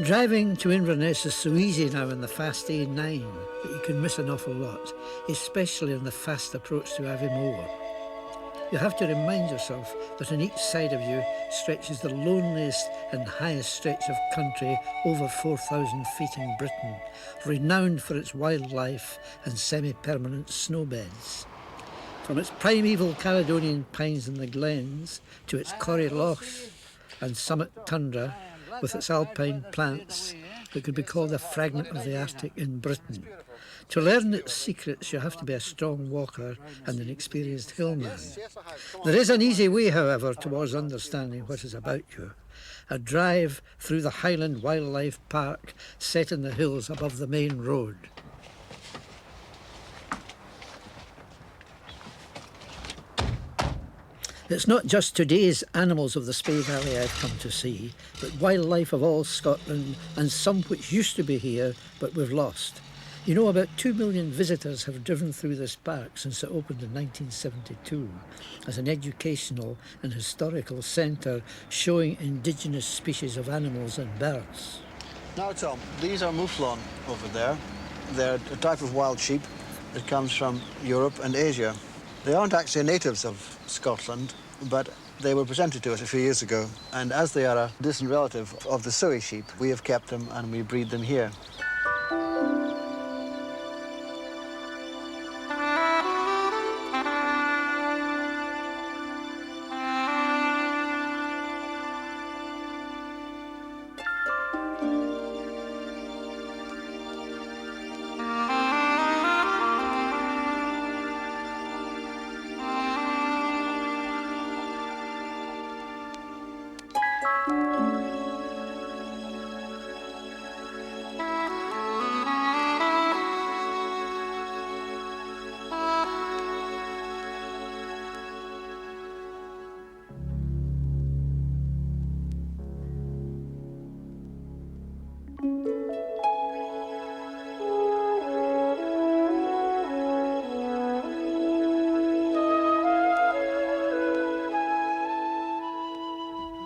Driving to Inverness is so easy now on the fast A9 that you can miss an awful lot, especially on the fast approach to Aviemore. You have to remind yourself that on each side of you stretches the loneliest and highest stretch of country over 4,000 feet in Britain, renowned for its wildlife and semi-permanent snowbeds. From its primeval Caledonian pines in the glens to its Corrie Lochs and summit tundra with its alpine plants that could be called a fragment of the Arctic in Britain. To learn its secrets, you have to be a strong walker and an experienced hillman. There is an easy way, however, towards understanding what is about you. A drive through the Highland Wildlife Park set in the hills above the main road. It's not just today's animals of the Spey Valley I've come to see, but wildlife of all Scotland and some which used to be here but we've lost. You know, about 2 million visitors have driven through this park since it opened in 1972 as an educational and historical centre showing indigenous species of animals and birds. Now, Tom, these are mouflon over there. They're a type of wild sheep that comes from Europe and Asia. They aren't actually natives of Scotland, but they were presented to us a few years ago. And as they are a distant relative of the Surrey sheep, we have kept them and we breed them here.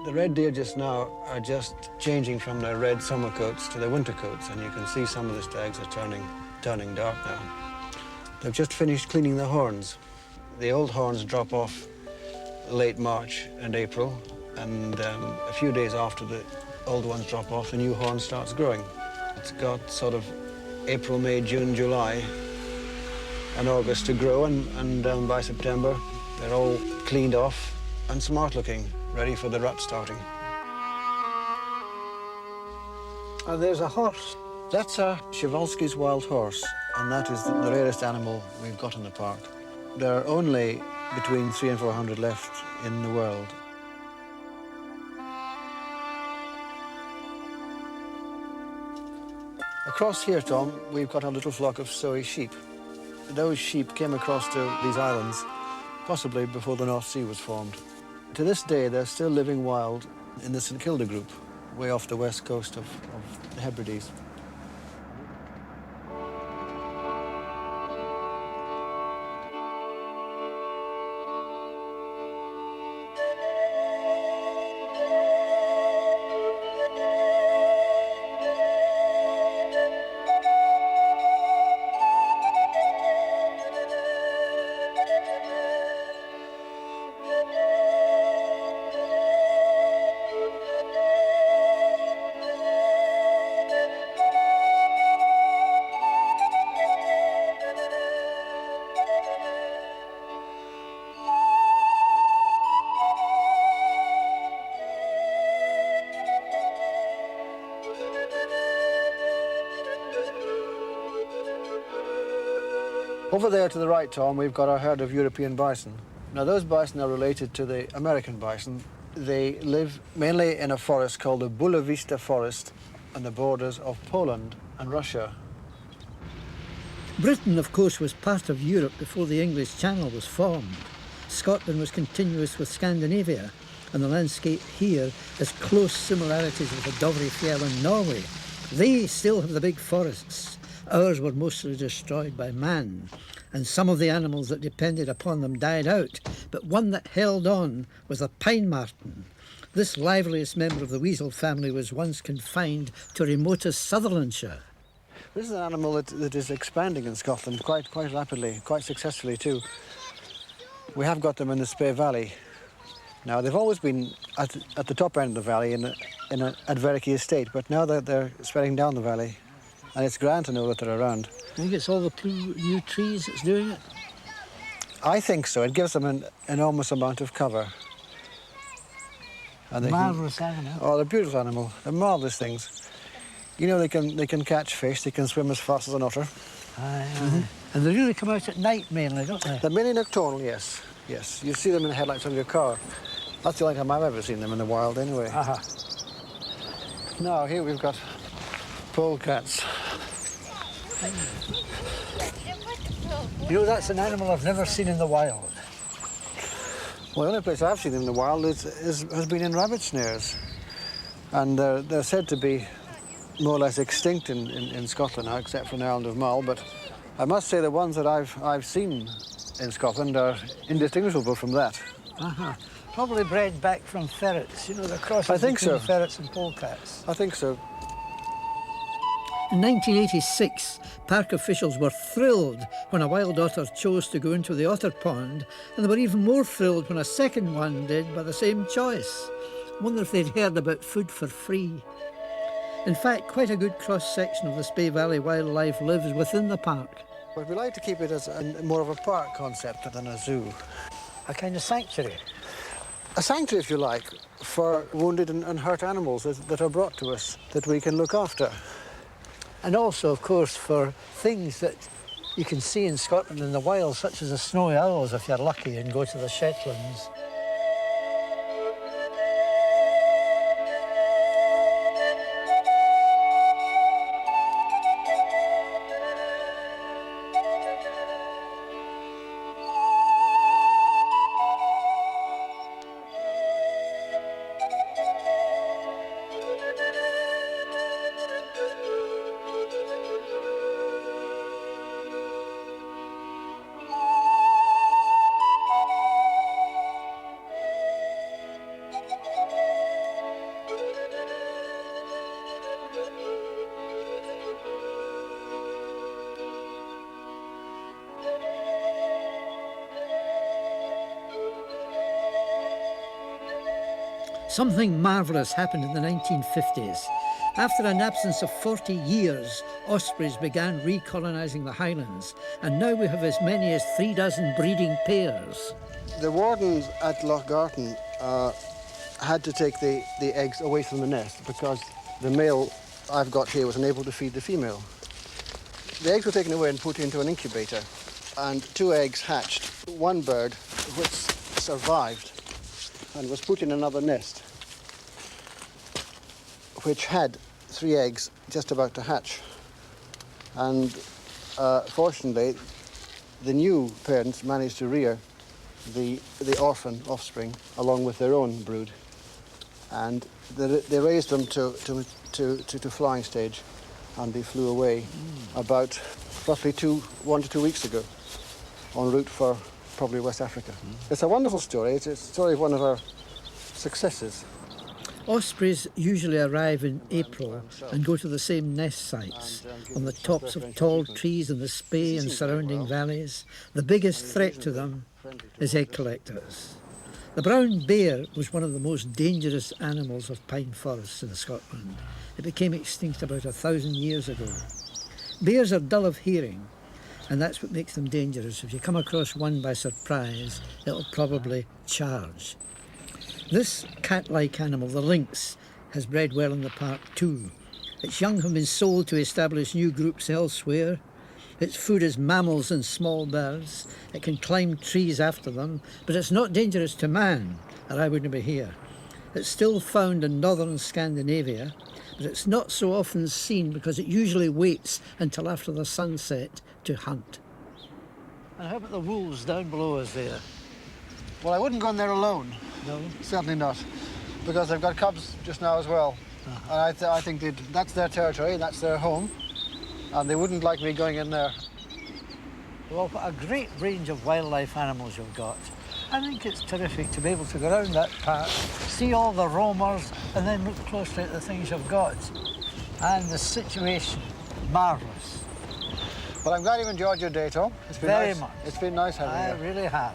The red deer just now are just changing from their red summer coats to their winter coats, and you can see some of the stags are turning dark now. They've just finished cleaning the horns. The old horns drop off late March and April, and a few days after the old ones drop off, the new horn starts growing. It's got sort of April, May, June, July, and August to grow, and by September, they're all cleaned off and smart looking, ready for the rut starting. And there's a horse. That's a Przewalski's wild horse, and that is the rarest animal we've got in the park. There are only between 300 and 400 left in the world. Across here, Tom, we've got a little flock of Surrey sheep. Those sheep came across to these islands, possibly before the North Sea was formed. To this day, they're still living wild in the St Kilda group, way off the west coast of the Hebrides. Over there to the right, Tom, we've got our herd of European bison. Now, those bison are related to the American bison. They live mainly in a forest called the Bula Vista Forest on the borders of Poland and Russia. Britain, of course, was part of Europe before the English Channel was formed. Scotland was continuous with Scandinavia, and the landscape here has close similarities with the Dovrefjell in Norway. They still have the big forests. Ours were mostly destroyed by man, and some of the animals that depended upon them died out, but one that held on was the pine marten. This liveliest member of the weasel family was once confined to remotest Sutherlandshire. This is an animal that is expanding in Scotland quite rapidly, quite successfully too. We have got them in the Spey Valley. Now, they've always been at the top end of the valley at Verricky Estate, but now they're spreading down the valley, and it's grand to know that they're around. I think it's all the new trees that's doing it. I think so. It gives them an enormous amount of cover. And Marvellous animal. Oh, they're a beautiful animal. They're marvellous things. You know, they can catch fish. They can swim as fast as an otter. Aye. And they really come out at night mainly, don't they? They're mainly nocturnal, yes. Yes. You see them in the headlights of your car. That's the only time I've ever seen them in the wild, anyway. Aha. Now, here we've got polecats. You know, that's an animal I've never seen in the wild. Well, the only place I've seen them in the wild has been in rabbit snares. And they're said to be more or less extinct in Scotland now, except for the island of Mull. But I must say the ones that I've seen in Scotland are indistinguishable from that. Aha. Probably bred back from ferrets. You know, the crossing between ferrets and polecats. I think so. In 1986, park officials were thrilled when a wild otter chose to go into the otter pond, and they were even more thrilled when a second one did by the same choice. I wonder if they'd heard about food for free. In fact, quite a good cross-section of the Spey Valley wildlife lives within the park. But we like to keep it as more of a park concept than a zoo. A kind of sanctuary. A sanctuary, if you like, for wounded and hurt animals that are brought to us that we can look after. And also, of course, for things that you can see in Scotland in the wild, such as the snowy owls, if you're lucky, and go to the Shetlands. Something marvellous happened in the 1950s. After an absence of 40 years, ospreys began recolonising the Highlands, and now we have as many as 36 breeding pairs. The wardens at Lochgarten had to take the eggs away from the nest because the male I've got here was unable to feed the female. The eggs were taken away and put into an incubator, and 2 eggs hatched. One bird, which survived, and was put in another nest, which had 3 eggs just about to hatch. And fortunately, the new parents managed to rear the orphan offspring along with their own brood, and they raised them to flying stage, and they flew away about roughly 1 to 2 weeks ago, en route for probably West Africa. It's a wonderful story. It's a story of one of our successes. Ospreys usually arrive in April and go to the same nest sites, on the tops of tall trees in the Spey and surrounding valleys. The biggest threat to them is egg collectors. The brown bear was one of the most dangerous animals of pine forests in Scotland. It became extinct about 1,000 years ago. Bears are dull of hearing, and that's what makes them dangerous. If you come across one by surprise, it'll probably charge. This cat-like animal, the lynx, has bred well in the park too. Its young have been sold to establish new groups elsewhere. Its food is mammals and small birds. It can climb trees after them, but it's not dangerous to man, or I wouldn't be here. It's still found in northern Scandinavia, but it's not so often seen because it usually waits until after the sunset to hunt. And how about the wolves down below us there? Well, I wouldn't go in there alone. No? Certainly not, because they've got cubs just now as well. And I think that's their territory, that's their home, and they wouldn't like me going in there. Well, what a great range of wildlife animals you've got. I think it's terrific to be able to go around that park, see all the roamers, and then look closely at the things you've got. And the situation, marvellous. Well, I'm glad you've enjoyed your day, Tom. It's been Very nice. much. It's been nice having you. I really have.